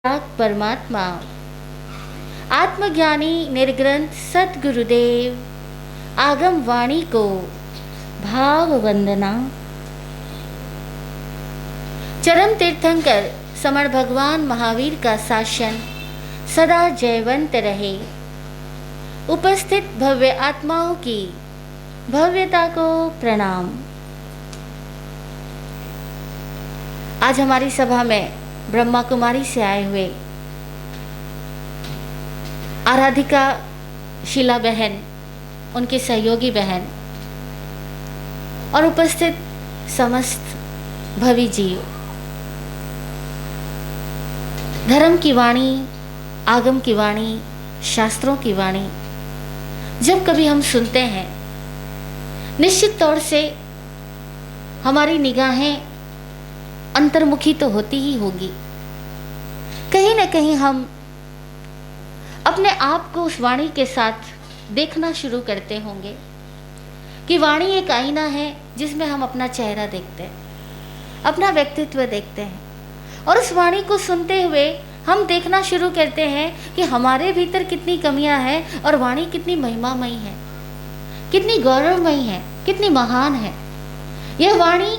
परमात्मा आत्मज्ञानी निर्ग्रंथ सतगुरुदेव आगम वाणी को भाव वंदना। चरम तीर्थंकर समण भगवान महावीर का शासन सदा जयवंत रहे। उपस्थित भव्य आत्माओं की भव्यता को प्रणाम। आज हमारी सभा में ब्रह्मा कुमारी से आए हुए आराधिका शीला बहन, उनकी सहयोगी बहन और उपस्थित समस्त भवी जीव, धर्म की वाणी, आगम की वाणी, शास्त्रों की वाणी जब कभी हम सुनते हैं, निश्चित तौर से हमारी निगाहें अंतर्मुखी तो होती ही होगी। कहीं न कहीं हम अपने आप को उस वाणी के साथ देखना शुरू करते होंगे कि वाणी एक आईना है जिसमें हम अपना चेहरा देखते हैं, अपना व्यक्तित्व देखते हैं और उस वाणी को सुनते हुए हम देखना शुरू करते हैं कि हमारे भीतर कितनी कमियां हैं और वाणी कितनी महिमामयी है, कितनी गौरवमयी है, कितनी महान है। यह वाणी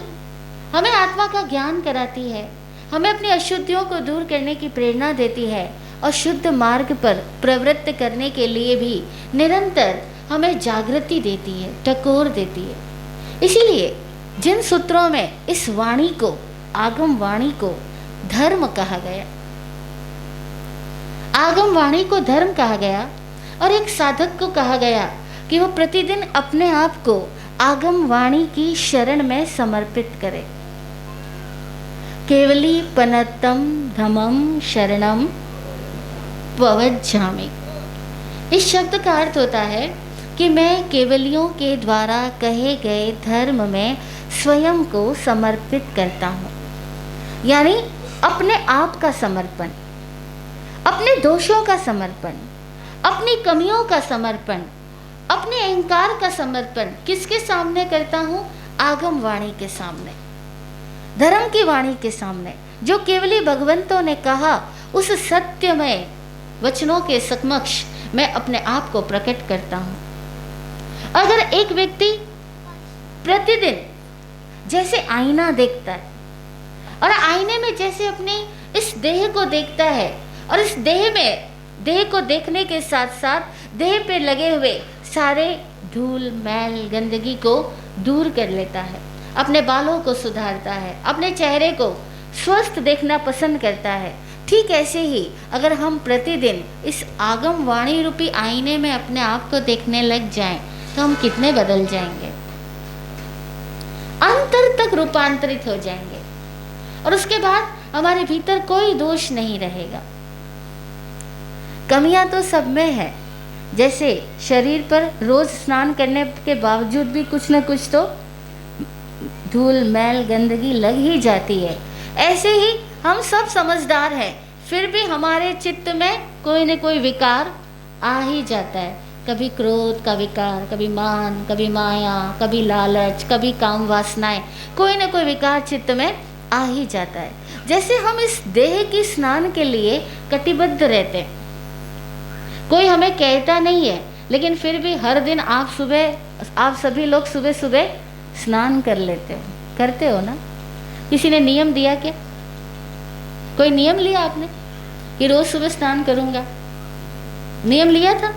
हमें आत्मा का ज्ञान कराती है, हमें अपनी अशुद्धियों को दूर करने की प्रेरणा देती है और शुद्ध मार्ग पर प्रवृत्त करने के लिए भी निरंतर हमें जागृति देती है, टकोर देती है। इसीलिए जिन सूत्रों में इस वाणी को, आगम वाणी को धर्म कहा गया, आगम वाणी को धर्म कहा गया और एक साधक को कहा गया कि वो प्रतिदिन अपने आप को आगम वाणी की शरण में समर्पित करे। केवली पनत्तम धमम शरणम पवज्जामि। इस शब्द का अर्थ होता है कि मैं केवलियों के द्वारा कहे गए धर्म में स्वयं को समर्पित करता हूँ, यानी अपने आप का समर्पण, अपने दोषों का समर्पण, अपनी कमियों का समर्पण, अपने अहंकार का समर्पण किसके सामने करता हूँ? आगम वाणी के सामने, धर्म की वाणी के सामने, जो केवली भगवंतों ने कहा उस सत्यमय वचनों के समक्ष मैं अपने आप को प्रकट करता हूँ। अगर एक व्यक्ति प्रतिदिन जैसे आईना देखता है और आईने में जैसे अपने इस देह को देखता है और इस देह को देखने के साथ साथ देह पे लगे हुए सारे धूल मैल गंदगी को दूर कर लेता है, अपने बालों को सुधारता है, अपने चेहरे को स्वस्थ देखना पसंद करता है, ठीक ऐसे ही अगर हम प्रतिदिन इस आगम वाणी रूपी आईने में अपने आप को देखने लग जाएं तो हम कितने बदल जाएंगे, अंतर तक रूपांतरित हो जाएंगे और उसके बाद हमारे भीतर कोई दोष नहीं रहेगा। कमियां तो सब में है, जैसे शरीर पर रोज स्नान करने के बावजूद भी कुछ न कुछ तो धूल मैल गंदगी लग ही जाती है, ऐसे ही हम सब समझदार हैं, फिर भी हमारे चित्त में कोई न कोई विकार आ ही जाता है। कभी क्रोध का विकार, कभी मान, कभी माया, कभी लालच, कभी काम वासनाएं, कोई न कोई विकार चित्त में आ ही जाता है। जैसे हम इस देह की स्नान के लिए कटिबद्ध रहते हैं, कोई हमें कहता नहीं है, लेकिन फिर भी हर दिन आप सभी लोग सुबह सुबह स्नान कर लेते हो, करते हो ना? किसी ने नियम दिया क्या? कोई नियम लिया आपने कि रोज सुबह स्नान करूंगा? नियम लिया था?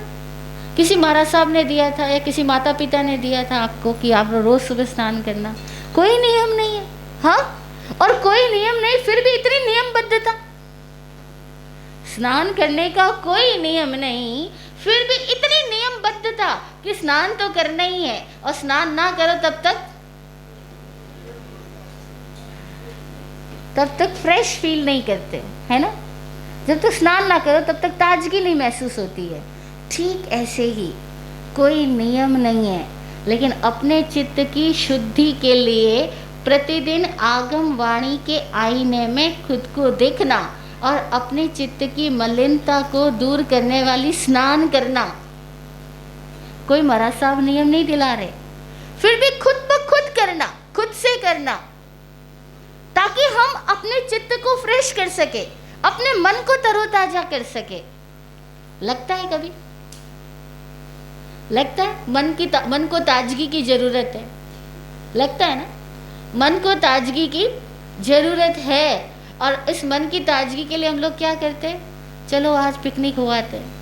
किसी महाराज साहब ने दिया था या किसी माता पिता ने दिया था आपको कि आप रोज सुबह स्नान करना? कोई नियम नहीं है। हाँ, और कोई नियम नहीं, फिर भी इतनी नियमबद्धता, स्नान करने का कोई नियम नहीं, फिर भी इतनी नियमबद्धता कि स्नान तो करना ही है और स्नान ना करो तब तक फ्रेश फील नहीं करते, है ना? जब तक स्नान ना करो तब तक ताजगी नहीं महसूस होती है। ठीक ऐसे ही कोई नियम नहीं है, लेकिन अपने चित्त की शुद्धि के लिए प्रतिदिन आगम वाणी के आईने में खुद को देखना और अपने चित्त की मलिनता को दूर करने वाली स्नान करना। कोई महाराज साहब नियम नहीं दिला रहे, फिर भी खुद ब खुद करना, खुद से करना, ताकि हम अपने चित्त को फ्रेश कर सके, अपने मन को तरोताजा कर सके। लगता है कभी? लगता है मन को ताजगी की जरूरत है? लगता है ना, मन को ताजगी की जरूरत है। और इस मन की ताजगी के लिए हम लोग क्या करते हैं? चलो आज पिकनिक हो आते हैं।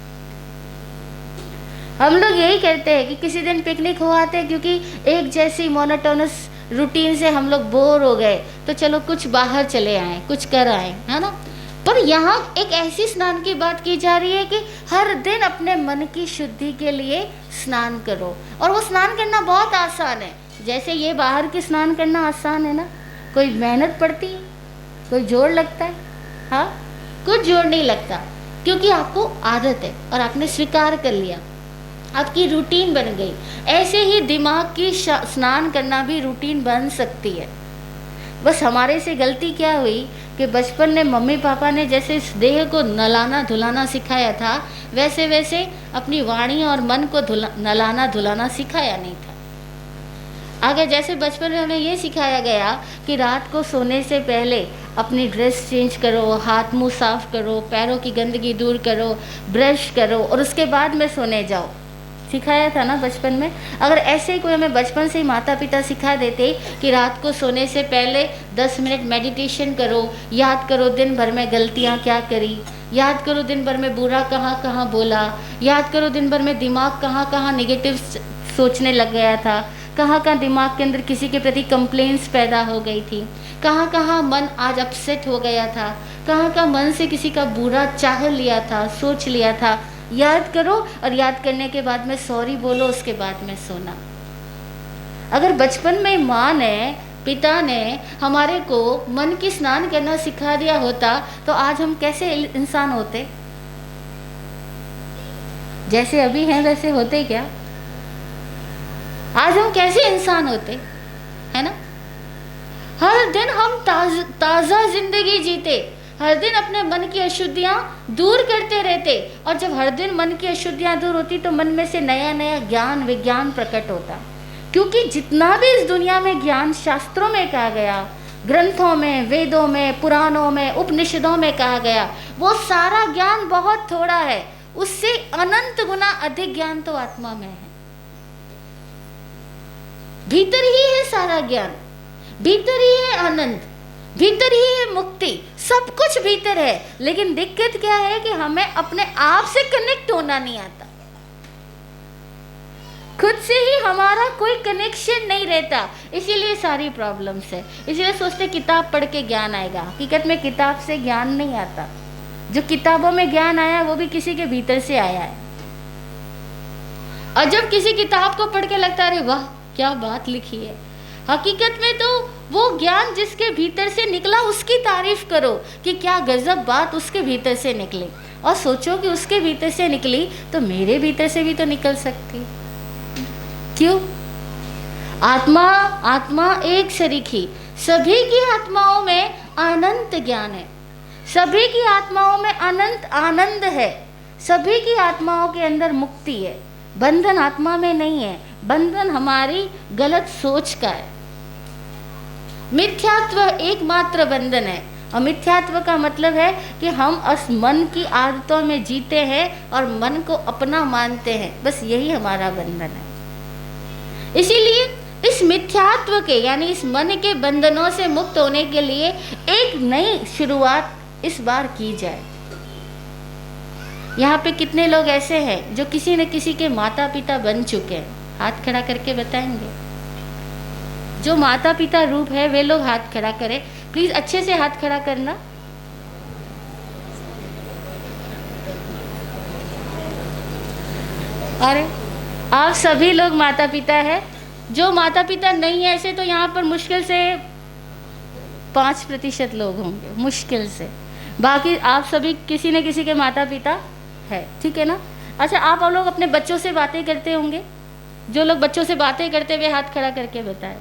हम लोग यही करते हैं कि किसी दिन पिकनिक हो आते हैं, क्योंकि एक जैसी मोनोटोनस रूटीन से हम लोग बोर हो गए, तो चलो कुछ बाहर चले आए, कुछ कर आए, है ना। पर यहाँ एक ऐसी स्नान की बात की जा रही है कि हर दिन अपने मन की शुद्धि के लिए स्नान करो। और वो स्नान करना बहुत आसान है। जैसे ये बाहर के स्नान करना आसान है ना, कोई मेहनत पड़ती है, कोई जोर लगता है? हाँ, कुछ जोर नहीं लगता, क्योंकि आपको आदत है और आपने स्वीकार कर लिया, आपकी रूटीन बन गई। ऐसे ही दिमाग की स्नान करना भी रूटीन बन सकती है। बस हमारे से गलती क्या हुई कि बचपन में मम्मी पापा ने जैसे इस देह को नलाना धुलाना सिखाया था, वैसे वैसे अपनी वाणी और मन को नलाना धुलाना सिखाया नहीं था। आगे जैसे बचपन में हमें ये सिखाया गया कि रात को सोने से पहले अपनी ड्रेस चेंज करो, हाथ मुंह साफ करो, पैरों की गंदगी दूर करो, ब्रश करो और उसके बाद में सोने जाओ, सिखाया था ना बचपन में। अगर ऐसे ही कोई हमें बचपन से ही माता पिता सिखा देते कि रात को सोने से पहले 10 मिनट मेडिटेशन करो, याद करो दिन भर में गलतियाँ क्या करी, याद करो दिन भर में बुरा कहाँ कहाँ बोला, याद करो दिन भर में दिमाग कहाँ कहाँ नेगेटिव सोचने लग गया था, कहाँ कहाँ दिमाग के अंदर किसी के प्रति कंप्लेंट्स पैदा हो गई थी, कहाँ कहाँ मन आज अपसेट हो गया था, कहाँ कहाँ मन से किसी का बुरा चाह लिया था, सोच लिया था। याद करो और याद करने के बाद में सॉरी बोलो, उसके बाद में सोना। अगर बचपन में माँ ने, पिता ने हमारे को मन की स्नान करना सिखा दिया होता, तो आज हम कैसे इंसान होते? जैसे अभी हैं वैसे होते क्या? आज हम कैसे इंसान होते, है ना। हर दिन हम ताज़ा जिंदगी जीते, हर दिन अपने मन की अशुद्धियाँ दूर करते रहते। और जब हर दिन मन की अशुद्धियाँ दूर होती तो मन में से नया नया ज्ञान विज्ञान प्रकट होता। क्योंकि जितना भी इस दुनिया में ज्ञान शास्त्रों में कहा गया, ग्रंथों में, वेदों में, पुराणों में, उपनिषदों में कहा गया, वो सारा ज्ञान बहुत थोड़ा है। उससे अनंत गुना अधिक ज्ञान तो आत्मा में है। भीतर ही है सारा ज्ञान, भीतर ही है आनंद, भीतर ही है मुक्ति, सब कुछ भीतर है। लेकिन दिक्कत क्या है कि हमें अपने आप से कनेक्ट होना नहीं आता, खुद से ही हमारा कोई कनेक्शन नहीं रहता। इसीलिए सारी प्रॉब्लम्स है। इसीलिए सोचते किताब पढ़ के ज्ञान आएगा। हकीकत में किताब से ज्ञान नहीं आता। जो किताबों में ज्ञान आया वो भी किसी के भीतर से आया है। और जब किसी किताब को पढ़ के लगता है अरे वाह क्या बात लिखी है, हकीकत में तो वो ज्ञान जिसके भीतर से निकला उसकी तारीफ करो कि क्या गजब बात उसके भीतर से निकली। और सोचो कि उसके भीतर से निकली तो मेरे भीतर से भी तो निकल सकती। क्यों? आत्मा एक शरीकी, सभी की आत्माओं में अनंत ज्ञान है, सभी की आत्माओं में अनंत आनंद है, सभी की आत्माओं के अंदर मुक्ति है। बंधन आत्मा में नहीं है, बंधन हमारी गलत सोच का है। मिथ्यात्व एकमात्र बंधन है। और मिथ्यात्व का मतलब है कि हम उस मन की आदतों में जीते हैं और मन को अपना मानते हैं, बस यही हमारा बंधन है। इसीलिए इस मिथ्यात्व के यानी इस मन के बंधनों से मुक्त होने के लिए एक नई शुरुआत इस बार की जाए। यहाँ पे कितने लोग ऐसे हैं जो किसी न किसी के माता पिता बन चुके हैं? हाथ खड़ा करके बताएंगे। जो माता पिता रूप है वे लोग हाथ खड़ा करें प्लीज, अच्छे से हाथ खड़ा करना। अरे आप सभी लोग माता पिता है। जो माता पिता नहीं है ऐसे तो यहाँ पर मुश्किल से 5% लोग होंगे, मुश्किल से। बाकी आप सभी किसी न किसी के माता पिता है, ठीक है ना। अच्छा, आप लोग अपने बच्चों से बातें करते होंगे। जो लोग बच्चों से बातें करते हुए हाथ खड़ा करके बताएं।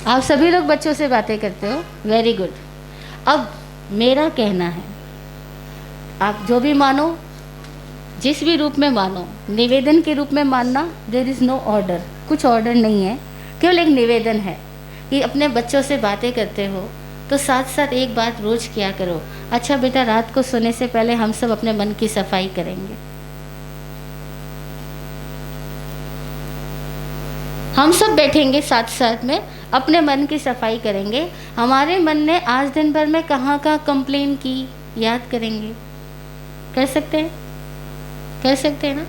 आप सभी लोग बच्चों से बातें करते हो, वेरी गुड। अब मेरा कहना है, आप जो भी मानो, जिस भी रूप में मानो, निवेदन के रूप में मानना। देयर इज़ नो ऑर्डर, कुछ ऑर्डर नहीं है, केवल एक निवेदन है कि अपने बच्चों से बातें करते हो, तो साथ साथ एक बात रोज किया करो, अच्छा बेटा रात को सोने से पहले हम सब अपने मन की सफाई करेंगे। हम सब बैठेंगे साथ साथ में, अपने मन की सफाई करेंगे। हमारे मन ने आज दिन भर में कहाँ कहाँ कंप्लेन की याद करेंगे। कर सकते हैं, कर सकते हैं ना।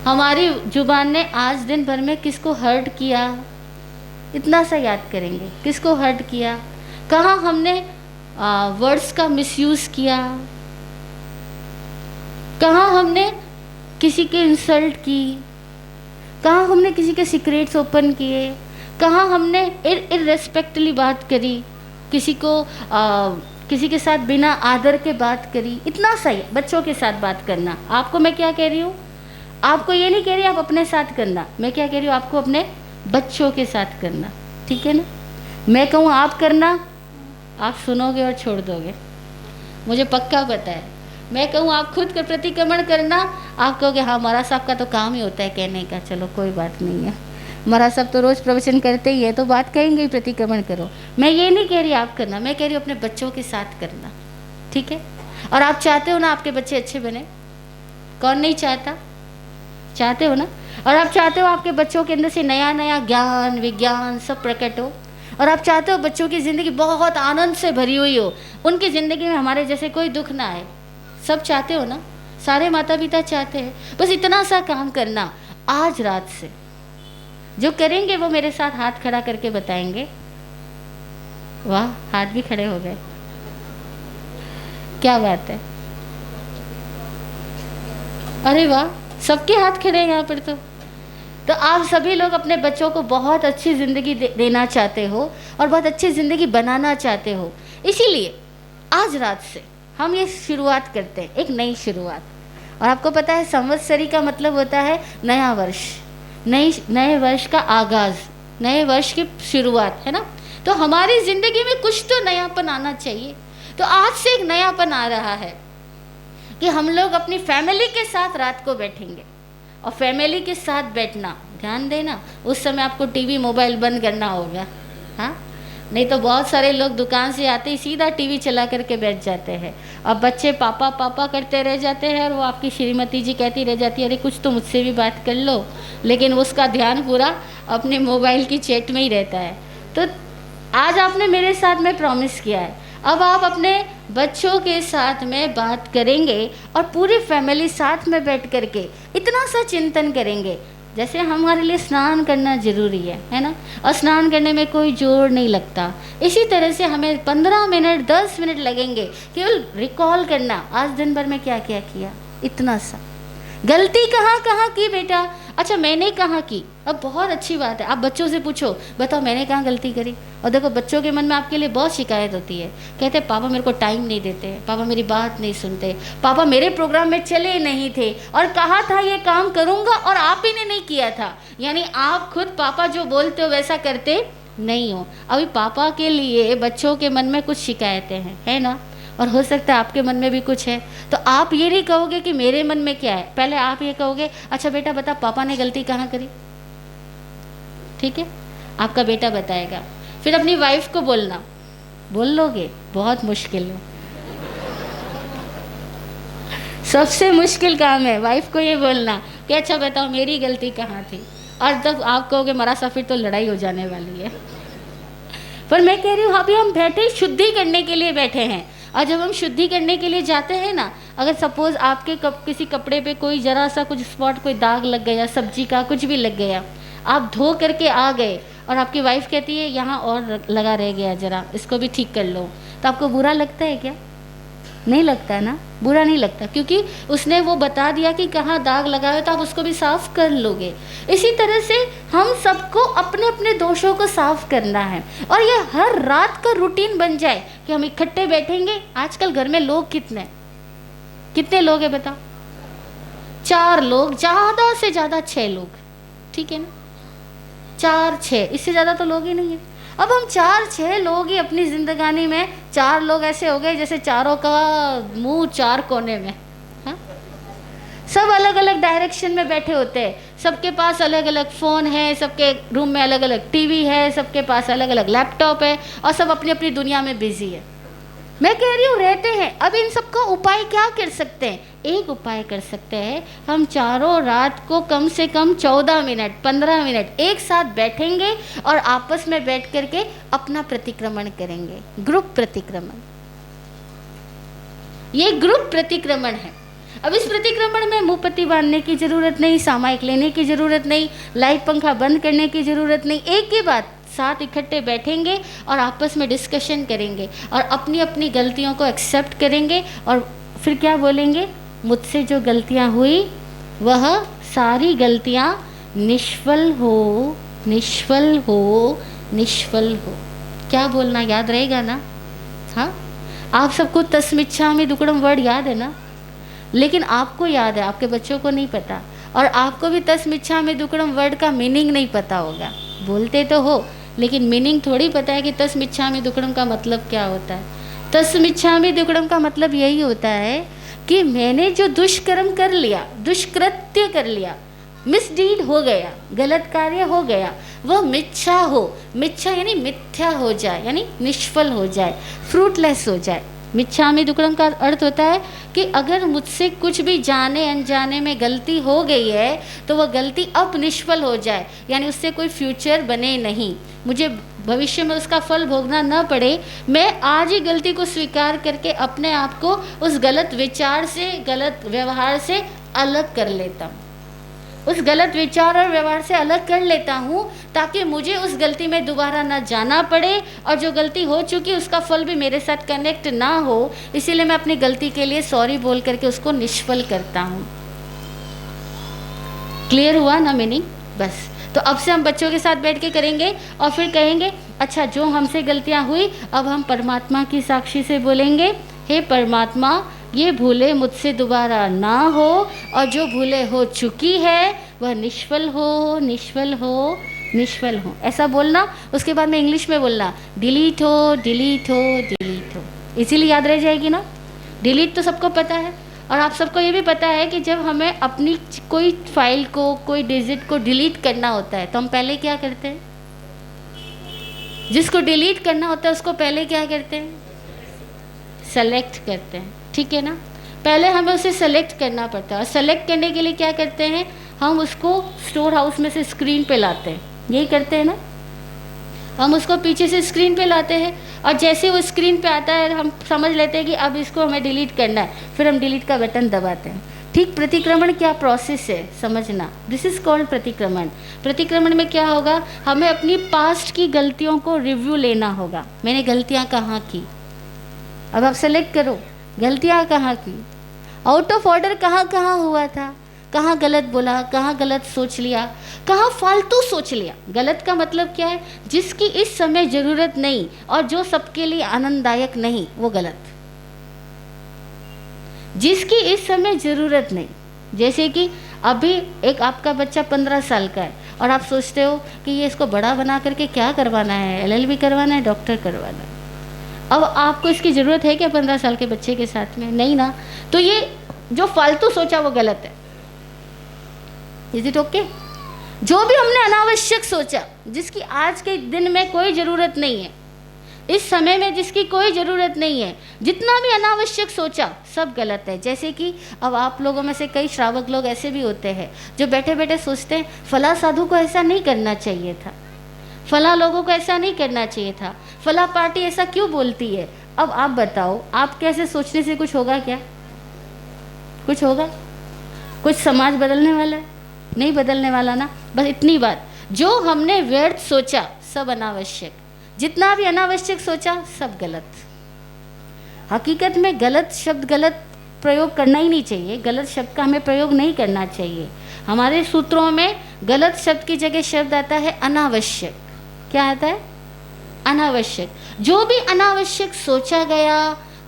हमारी जुबान ने आज दिन भर में किसको हर्ट किया, इतना सा याद करेंगे। किसको हर्ट किया, कहाँ हमने वर्ड्स का मिसयूज़ किया, कहाँ हमने किसी के इंसल्ट की, कहाँ हमने किसी के सीक्रेट्स ओपन किए, कहाँ हमने इररेस्पेक्टली बात करी, किसी को किसी के साथ बिना आदर के बात करी। इतना सही बच्चों के साथ बात करना। आपको मैं क्या कह रही हूँ, आपको ये नहीं कह रही आप अपने साथ करना, मैं क्या कह रही हूँ आपको अपने बच्चों के साथ करना, ठीक है ना। मैं कहूँ आप करना, आप सुनोगे और छोड़ दोगे, मुझे पक्का पता है। मैं कहूँ आप खुद का प्रतिक्रमण करना, आप कहोगे हाँ महाराज साहब का तो काम ही होता है कहने का, चलो कोई बात नहीं है, महाराज साहब तो रोज़ प्रवचन करते ही है तो बात कहेंगे ही प्रतिक्रमण करो। मैं ये नहीं कह रही आप करना, मैं कह रही हूँ अपने बच्चों के साथ करना, ठीक है। और आप चाहते हो ना आपके बच्चे अच्छे बने, कौन नहीं चाहता, चाहते हो ना। और आप चाहते हो आपके बच्चों के अंदर से नया नया ज्ञान विज्ञान सब प्रकट हो, और आप चाहते हो बच्चों की ज़िंदगी बहुत आनंद से भरी हुई हो, उनकी ज़िंदगी में हमारे जैसे कोई दुख ना आए। सब चाहते हो ना, सारे माता पिता चाहते हैं। बस इतना सा काम करना, आज रात से जो करेंगे वो मेरे साथ हाथ खड़ा करके बताएंगे। वाह, हाथ भी खड़े हो गए, क्या बात है, अरे वाह, सबके हाथ खड़े हैं यहाँ पर। तो आप सभी लोग अपने बच्चों को बहुत अच्छी ज़िंदगी देना चाहते हो और बहुत अच्छी ज़िंदगी बनाना चाहते हो, इसीलिए आज रात से हम ये शुरुआत करते हैं, एक नई शुरुआत। और आपको पता है संवत्सरी का मतलब होता है नया वर्ष, नए वर्ष का आगाज़, नए वर्ष की शुरुआत, है ना। तो हमारी ज़िंदगी में कुछ तो नयापन आना चाहिए। तो आज से एक नयापन आ रहा है कि हम लोग अपनी फैमिली के साथ रात को बैठेंगे। और फैमिली के साथ बैठना, ध्यान देना, उस समय आपको टीवी मोबाइल बंद करना होगा, हाँ, नहीं तो बहुत सारे लोग दुकान से आते ही सीधा टीवी चला करके बैठ जाते हैं। अब बच्चे पापा पापा करते रह जाते हैं और वो आपकी श्रीमती जी कहती रह जाती है अरे कुछ तो मुझसे भी बात कर लो, लेकिन उसका ध्यान पूरा अपने मोबाइल की चैट में ही रहता है। तो आज आपने मेरे साथ में प्रॉमिस किया है, अब आप अपने बच्चों के साथ में बात करेंगे और पूरी फैमिली साथ में बैठ करके इतना सा चिंतन करेंगे। जैसे हमारे लिए स्नान करना ज़रूरी है ना, और स्नान करने में कोई जोर नहीं लगता, इसी तरह से हमें 15 मिनट 10 मिनट लगेंगे केवल रिकॉल करना आज दिन भर में क्या क्या किया, इतना सा। गलती कहाँ कहाँ की बेटा, अच्छा मैंने कहाँ की, अब बहुत अच्छी बात है, आप बच्चों से पूछो बताओ मैंने कहाँ गलती करी। और देखो बच्चों के मन में आपके लिए बहुत शिकायत होती है, कहते पापा मेरे को टाइम नहीं देते, पापा मेरी बात नहीं सुनते, पापा मेरे प्रोग्राम में चले नहीं थे और कहा था ये काम करूँगा और आप ही ने नहीं किया था। यानी आप खुद पापा जो बोलते हो वैसा करते नहीं हो। अभी पापा के लिए बच्चों के मन में कुछ शिकायतें हैं, है ना, और हो सकता है आपके मन में भी कुछ है। तो आप ये नहीं कहोगे कि मेरे मन में क्या है, पहले आप ये कहोगे अच्छा बेटा बता पापा ने गलती कहाँ करी, ठीक है, आपका बेटा बताएगा। फिर अपनी वाइफ को बोलना, बोल लोगे, बहुत मुश्किल है, सबसे मुश्किल काम है वाइफ को ये बोलना कि अच्छा बताओ मेरी गलती कहाँ थी। और तब आप कहोगे मरा सा फिर तो लड़ाई हो जाने वाली है। पर मैं कह रही हूँ अभी हम बैठे शुद्धि करने के लिए बैठे हैं, और जब हम शुद्धि करने के लिए जाते हैं ना, अगर सपोज़ आपके किसी कपड़े पे कोई ज़रा सा कुछ स्पॉट, कोई दाग लग गया, सब्जी का कुछ भी लग गया, आप धो करके आ गए और आपकी वाइफ कहती है यहाँ और लगा रह गया ज़रा इसको भी ठीक कर लो, तो आपको बुरा लगता है क्या? नहीं लगता है ना, बुरा नहीं लगता, क्योंकि उसने वो बता दिया कि कहाँ दाग लगा है तो आप उसको भी साफ़ कर लोगे। इसी तरह से हम सबको अपने अपने दोषों को साफ़ करना है, और ये हर रात का रूटीन बन जाए कि हम इकट्ठे बैठेंगे। आजकल घर में लोग कितने लोग हैं बताओ? 4 लोग, ज़्यादा से ज़्यादा 6 लोग, ठीक है ना, 4-6, इससे ज़्यादा तो लोग ही नहीं है। अब हम 4-6 लोग ही अपनी जिंदगानी में, 4 लोग ऐसे हो गए जैसे चारों का मुंह 4 कोने में, हाँ, सब अलग अलग डायरेक्शन में बैठे होते हैं, सबके पास अलग अलग फ़ोन है, सबके रूम में अलग अलग टीवी है, सबके पास अलग अलग लैपटॉप है और सब अपनी अपनी दुनिया में बिजी है। मैं कह रही हूँ रहते हैं। अब इन सब का उपाय क्या कर सकते हैं? एक उपाय कर सकते हैं, हम चारों रात को कम से कम 14 मिनट 15 मिनट एक साथ बैठेंगे और आपस में बैठ करके अपना प्रतिक्रमण करेंगे, ग्रुप प्रतिक्रमण। ये ग्रुप प्रतिक्रमण है। अब इस प्रतिक्रमण में मुंह पट्टी बांधने की ज़रूरत नहीं, सामायिक लेने की ज़रूरत नहीं, लाइट पंखा बंद करने की ज़रूरत नहीं। एक ही बात, साथ इकट्ठे बैठेंगे और आपस में डिस्कशन करेंगे और अपनी अपनी गलतियों को एक्सेप्ट करेंगे और फिर क्या बोलेंगे? मुझसे जो गलतियां हुई वह सारी गलतियां निष्फल हो, निष्फल हो, निष्फल हो। क्या बोलना याद रहेगा ना? हाँ, आप सबको तस्मिच्छामि दुक्कड़म वर्ड याद है ना? लेकिन आपको याद है, आपके बच्चों को नहीं पता। और आपको भी तस्मिच्छामि दुक्कड़म वर्ड का मीनिंग नहीं पता होगा। बोलते तो हो लेकिन मीनिंग थोड़ी पता है कि तस्मिच्छामि दुक्कड़म का मतलब क्या होता है। तस्मिच्छामि दुक्कड़म का मतलब यही होता है कि मैंने जो दुष्कर्म कर लिया, दुष्कृत्य कर लिया, मिसडीड हो गया, गलत कार्य हो गया, वह मिच्छा हो। मिच्छा यानी मिथ्या हो जाए, यानी निष्फल हो जाए, फ्रूटलेस हो जाए। मिच्छामि दुक्कड़म का अर्थ होता है कि अगर मुझसे कुछ भी जाने अनजाने में गलती हो गई है तो वह गलती अब निष्फल हो जाए, यानी उससे कोई फ्यूचर बने नहीं, मुझे भविष्य में उसका फल भोगना न पड़े। मैं आज ही गलती को स्वीकार करके अपने आप को उस गलत विचार से, गलत व्यवहार से अलग कर लेता हूँ, उस गलत विचार और व्यवहार से अलग कर लेता हूँ ताकि मुझे उस गलती में दोबारा ना जाना पड़े और जो गलती हो चुकी उसका फल भी मेरे साथ कनेक्ट ना हो। इसीलिए मैं अपनी गलती के लिए सॉरी बोल करके उसको निष्फल करता हूँ। क्लियर हुआ ना मीनिंग? बस, तो अब से हम बच्चों के साथ बैठ के करेंगे और फिर कहेंगे अच्छा जो हमसे गलतियाँ हुई अब हम परमात्मा की साक्षी से बोलेंगे, हे परमात्मा ये भूले मुझसे दोबारा ना हो और जो भूले हो चुकी है वह निष्फल हो, निष्फल हो, निष्फल हो, ऐसा बोलना। उसके बाद में इंग्लिश में बोलना, डिलीट हो, डिलीट हो, डिलीट हो। इसीलिए याद रह जाएगी ना। डिलीट तो सबको पता है और आप सबको ये भी पता है कि जब हमें अपनी कोई फाइल को, कोई डिजिट को डिलीट करना होता है तो हम पहले क्या करते हैं? जिसको डिलीट करना होता है उसको पहले क्या करते हैं? सेलेक्ट करते हैं, ठीक है ना। पहले हमें उसे सेलेक्ट करना पड़ता है और सेलेक्ट करने के लिए क्या करते हैं? हम उसको स्टोर हाउस में से स्क्रीन पे लाते हैं, यही करते हैं ना। हम उसको पीछे से स्क्रीन पे लाते हैं और जैसे वो स्क्रीन पे आता है हम समझ लेते हैं कि अब इसको हमें डिलीट करना है, फिर हम डिलीट का बटन दबाते हैं। ठीक प्रतिक्रमण क्या प्रोसेस है समझना, दिस इज़ कॉल्ड प्रतिक्रमण। प्रतिक्रमण में क्या होगा? हमें अपनी पास्ट की गलतियों को रिव्यू लेना होगा। मैंने गलतियाँ कहाँ की, अब आप सेलेक्ट करो, गलतियाँ कहाँ की, आउट ऑफ ऑर्डर कहाँ कहाँ हुआ था, कहाँ गलत बोला, कहाँ गलत सोच लिया, कहाँ फालतू सोच लिया। गलत का मतलब क्या है? जिसकी इस समय ज़रूरत नहीं और जो सबके लिए आनंददायक नहीं, वो गलत। जिसकी इस समय ज़रूरत नहीं, जैसे कि अभी एक आपका बच्चा 15 साल का है और आप सोचते हो कि ये इसको बड़ा बना करके क्या करवाना है, LLB करवाना है, डॉक्टर करवाना है। अब आपको इसकी ज़रूरत है क्या 15 साल के बच्चे के साथ में? नहीं ना। तो ये जो फालतू सोचा वो गलत है। Is it okay? जो भी हमने अनावश्यक सोचा, जिसकी आज के दिन में कोई ज़रूरत नहीं है, इस समय में जिसकी कोई ज़रूरत नहीं है, जितना भी अनावश्यक सोचा सब गलत है। जैसे कि अब आप लोगों में से कई श्रावक लोग ऐसे भी होते हैं जो बैठे बैठे सोचते हैं फला साधु को ऐसा नहीं करना चाहिए था, फला लोगों को ऐसा नहीं करना चाहिए था, फला पार्टी ऐसा क्यों बोलती है। अब आप बताओ, आप कैसे सोचने से कुछ होगा क्या? कुछ होगा? कुछ समाज बदलने वाला है? नहीं बदलने वाला ना। बस इतनी बात, जो हमने व्यर्थ सोचा सब अनावश्यक, जितना भी अनावश्यक सोचा सब गलत। हकीकत में गलत शब्द, गलत प्रयोग करना ही नहीं चाहिए। गलत शब्द का हमें प्रयोग नहीं करना चाहिए। हमारे सूत्रों में गलत शब्द की जगह शब्द आता है अनावश्यक। क्या आता है? अनावश्यक। जो भी अनावश्यक सोचा गया,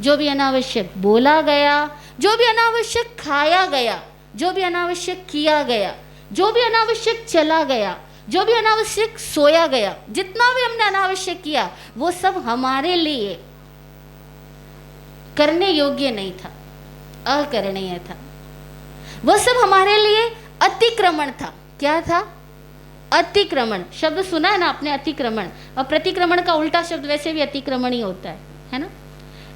जो भी अनावश्यक बोला गया, जो भी अनावश्यक खाया गया, जो भी अनावश्यक किया गया, जो भी अनावश्यक चला गया, जो भी अनावश्यक सोया गया, जितना भी हमने अनावश्यक किया वो सब हमारे लिए करने योग्य नहीं था, अकरणीय था। वो सब हमारे लिए अतिक्रमण था। क्या था? अतिक्रमण। शब्द सुना है ना आपने, अतिक्रमण। और प्रतिक्रमण का उल्टा शब्द वैसे भी अतिक्रमण ही होता है ना।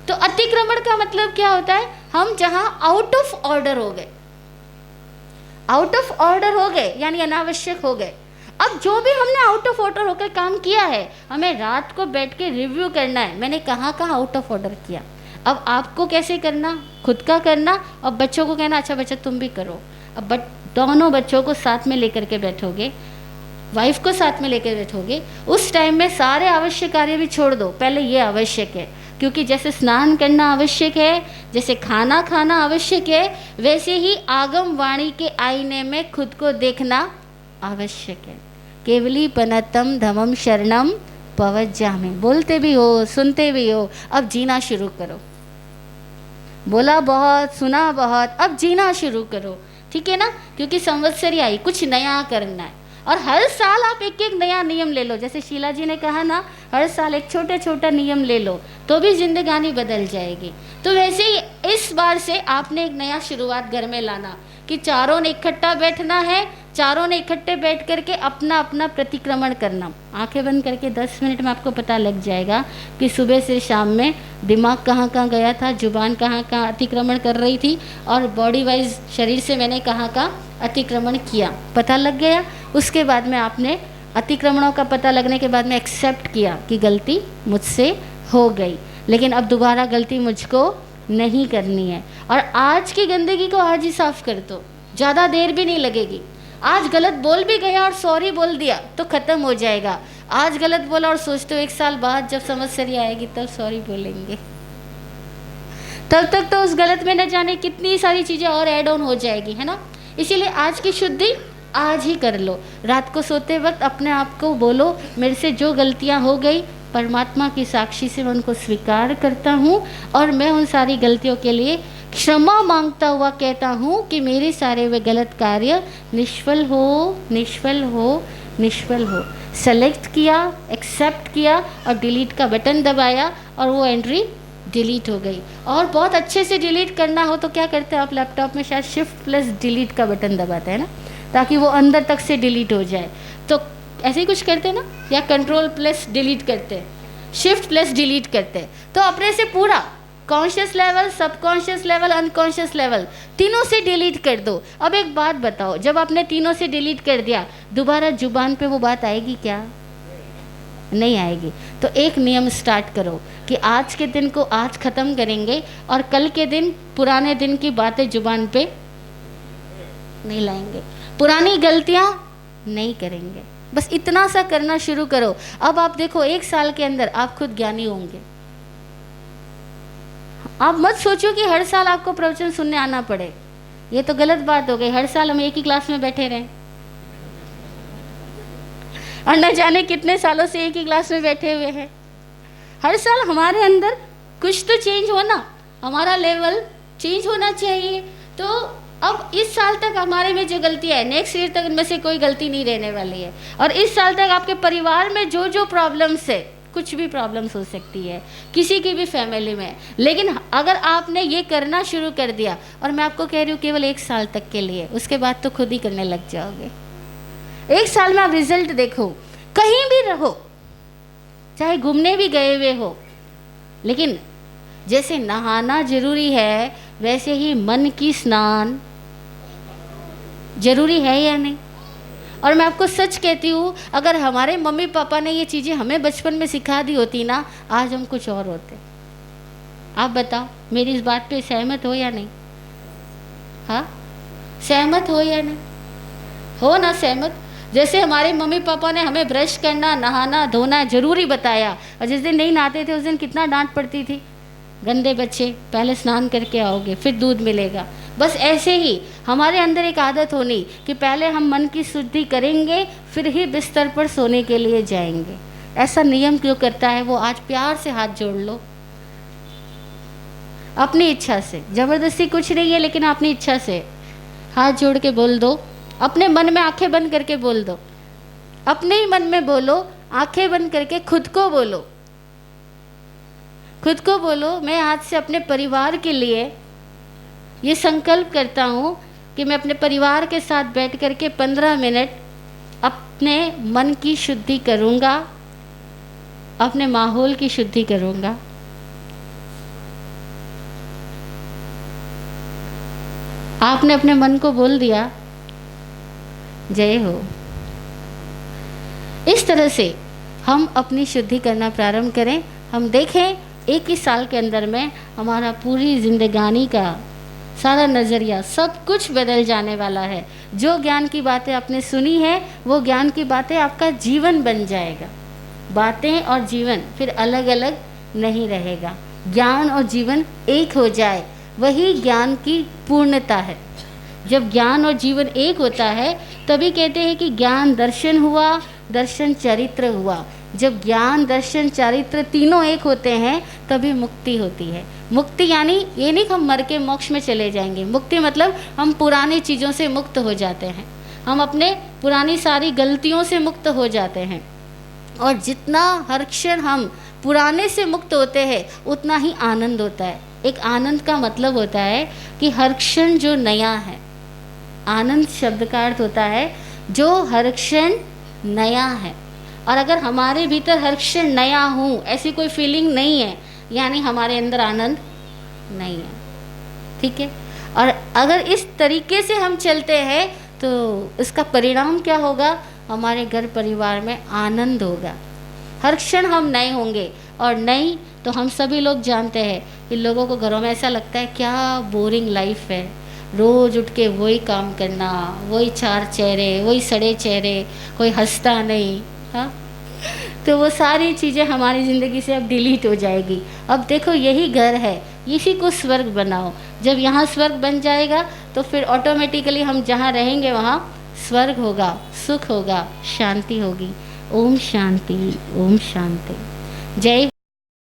तो अतिक्रमण का मतलब क्या होता है? हम जहां आउट ऑफ ऑर्डर हो गए, आउट ऑफ ऑर्डर हो गए यानी अनावश्यक हो गए। अब जो भी हमने आउट ऑफ ऑर्डर होकर काम किया है, हमें रात को बैठ के रिव्यू करना है, मैंने कहाँ कहाँ आउट ऑफ ऑर्डर किया। अब आपको कैसे करना? खुद का करना, और बच्चों को कहना अच्छा बच्चा तुम भी करो। अब दोनों बच्चों को साथ में लेकर के बैठोगे, वाइफ को साथ में लेकर बैठोगे, उस टाइम में सारे आवश्यक कार्य भी छोड़ दो, पहले ये आवश्यक है। क्योंकि जैसे स्नान करना आवश्यक है, जैसे खाना खाना आवश्यक है, वैसे ही आगम वाणी के आईने में खुद को देखना आवश्यक है। केवली पनतम धमम शरणम पवज्जामि। बोलते भी हो, सुनते भी हो, अब जीना शुरू करो। बोला बहुत, सुना बहुत, अब जीना शुरू करो, ठीक है ना। क्योंकि संवत्सरी आई, कुछ नया करना है, और हर साल आप एक एक नया नियम ले लो। जैसे शीला जी ने कहा ना, हर साल एक छोटा छोटा नियम ले लो तो भी जिंदगानी बदल जाएगी। तो वैसे ही इस बार से आपने एक नया शुरुआत घर में लाना कि चारों ने इकट्ठा बैठना है, चारों ने इकट्ठे बैठ करके अपना अपना प्रतिक्रमण करना। आंखें बंद करके 10 मिनट में आपको पता लग जाएगा कि सुबह से शाम में दिमाग कहाँ कहाँ गया था, जुबान कहाँ कहाँ अतिक्रमण कर रही थी, और बॉडी वाइज शरीर से मैंने कहाँ कहाँ अतिक्रमण किया, पता लग गया। उसके बाद में आपने अतिक्रमणों का पता लगने के बाद में एक्सेप्ट किया कि गलती मुझसे हो गई, लेकिन अब दोबारा गलती मुझको नहीं करनी है। और आज की गंदगी को आज ही साफ कर दो, ज़्यादा देर भी नहीं लगेगी। आज गलत बोल भी गया और सॉरी बोल दिया तो ख़त्म हो जाएगा। आज गलत बोला और सोचते हो 1 साल बाद जब समस्या आएगी तब सॉरी बोलेंगे, तब तक तो उस गलत में न जाने कितनी सारी चीज़ें और ऐड ऑन हो जाएगी, है ना। इसीलिए आज की शुद्धि आज ही कर लो। रात को सोते वक्त अपने आप को बोलो, मेरे से जो गलतियां हो गई परमात्मा की साक्षी से मैं उनको स्वीकार करता हूँ, और मैं उन सारी गलतियों के लिए क्षमा मांगता हुआ कहता हूँ कि मेरे सारे वे गलत कार्य निष्फल हो, निष्फल हो, निष्फल हो। सेलेक्ट किया, एक्सेप्ट किया और डिलीट का बटन दबाया और वो एंट्री डिलीट हो गई। और बहुत अच्छे से डिलीट करना हो तो क्या करते हैं आप? लैपटॉप में शायद शिफ्ट प्लस डिलीट का बटन दबाते हैं ना, ताकि वो अंदर तक से डिलीट हो जाए। तो ऐसे ही कुछ करते हैं ना, या कंट्रोल प्लस डिलीट करते हैं, शिफ्ट प्लस डिलीट करते हैं। तो अपने से पूरा conscious level, subconscious level, unconscious level, तीनों से डिलीट कर दो। अब एक बात बताओ, जब आपने तीनों से डिलीट कर दिया, दोबारा जुबान पे वो बात आएगी क्या? नहीं आएगी। तो एक नियम स्टार्ट करो कि आज के दिन को आज ख़त्म करेंगे, और कल के दिन पुराने दिन की बातें जुबान पे नहीं लाएंगे, पुरानी गलतियाँ नहीं करेंगे। बस इतना सा करना शुरू करो। अब आप देखो 1 साल के अंदर आप खुद ज्ञानी होंगे। आप मत सोचो कि हर साल आपको प्रवचन सुनने आना पड़े, ये तो गलत बात हो गई। हर साल हम एक ही क्लास में बैठे रहें, और न जाने कितने सालों से एक ही क्लास में बैठे हुए हैं। हर साल हमारे अंदर कुछ तो चेंज होना, हमारा लेवल चेंज होना चाहिए। तो अब इस साल तक हमारे में जो गलती है, नेक्स्ट ईयर तक इनमें से कोई गलती नहीं रहने वाली है। और इस साल तक आपके परिवार में जो जो प्रॉब्लम्स है, कुछ भी प्रॉब्लम्स हो सकती है किसी की भी फैमिली में, लेकिन अगर आपने ये करना शुरू कर दिया, और मैं आपको कह रही हूँ केवल 1 साल तक के लिए, उसके बाद तो खुद ही करने लग जाओगे। 1 साल में आप रिजल्ट देखो, कहीं भी रहो, चाहे घूमने भी गए हुए हो, लेकिन जैसे नहाना जरूरी है वैसे ही मन की स्नान जरूरी है या नहीं? और मैं आपको सच कहती हूँ, अगर हमारे मम्मी पापा ने ये चीज़ें हमें बचपन में सिखा दी होती ना, आज हम कुछ और होते। आप बताओ, मेरी इस बात पे सहमत हो या नहीं? हाँ, सहमत हो या नहीं? हो ना सहमत? जैसे हमारे मम्मी पापा ने हमें ब्रश करना, नहाना, धोना जरूरी बताया, और जिस दिन नहीं नहाते थे उस दिन कितना डांट पड़ती थी, गंदे बच्चे, पहले स्नान करके आओगे फिर दूध मिलेगा। बस ऐसे ही हमारे अंदर एक आदत होनी कि पहले हम मन की शुद्धि करेंगे फिर ही बिस्तर पर सोने के लिए जाएंगे। ऐसा नियम क्यों करता है वो आज प्यार से हाथ जोड़ लो, अपनी इच्छा से, ज़बरदस्ती कुछ नहीं है, लेकिन अपनी इच्छा से हाथ जोड़ के बोल दो, अपने मन में आंखें बंद करके बोल दो, अपने ही मन में बोलो, आंखें बंद करके खुद को बोलो, खुद को बोलो, मैं आज से अपने परिवार के लिए ये संकल्प करता हूँ कि मैं अपने परिवार के साथ बैठ कर के 15 मिनट अपने मन की शुद्धि करूँगा, अपने माहौल की शुद्धि करूँगा। आपने अपने मन को बोल दिया, जय हो। इस तरह से हम अपनी शुद्धि करना प्रारंभ करें। हम देखें 1 ही साल के अंदर में हमारा पूरी जिंदगानी का सारा नज़रिया सब कुछ बदल जाने वाला है। जो ज्ञान की बातें आपने सुनी है वो ज्ञान की बातें आपका जीवन बन जाएगा। बातें और जीवन फिर अलग अलग नहीं रहेगा। ज्ञान और जीवन एक हो जाए, वही ज्ञान की पूर्णता है। जब ज्ञान और जीवन एक होता है तभी कहते हैं कि ज्ञान दर्शन हुआ, दर्शन चरित्र हुआ। जब ज्ञान दर्शन चरित्र तीनों एक होते हैं तभी मुक्ति होती है। मुक्ति यानी ये नहीं कि हम मर के मोक्ष में चले जाएंगे। मुक्ति मतलब हम पुरानी चीज़ों से मुक्त हो जाते हैं, हम अपने पुरानी सारी गलतियों से मुक्त हो जाते हैं। और जितना हर क्षण हम पुराने से मुक्त होते हैं उतना ही आनंद होता है। एक आनंद का मतलब होता है कि हर क्षण जो नया है। आनंद शब्द का अर्थ होता है जो हर क्षण नया है। और अगर हमारे भीतर हर क्षण नया हूँ ऐसी कोई फीलिंग नहीं है, यानी हमारे अंदर आनंद नहीं है। ठीक है। और अगर इस तरीके से हम चलते हैं तो इसका परिणाम क्या होगा? हमारे घर परिवार में आनंद होगा। हर क्षण हम नए होंगे। और नई तो हम सभी लोग जानते हैं कि लोगों को घरों में ऐसा लगता है क्या बोरिंग लाइफ है, रोज़ उठ के वही काम करना, वही 4 चेहरे, वही सड़े चेहरे, कोई हंसता नहीं। हाँ, तो वो सारी चीज़ें हमारी ज़िंदगी से अब डिलीट हो जाएगी। अब देखो यही घर है, इसी को स्वर्ग बनाओ। जब यहाँ स्वर्ग बन जाएगा तो फिर ऑटोमेटिकली हम जहाँ रहेंगे वहाँ स्वर्ग होगा, सुख होगा, शांति होगी। ओम शांति, ओम शांति। जय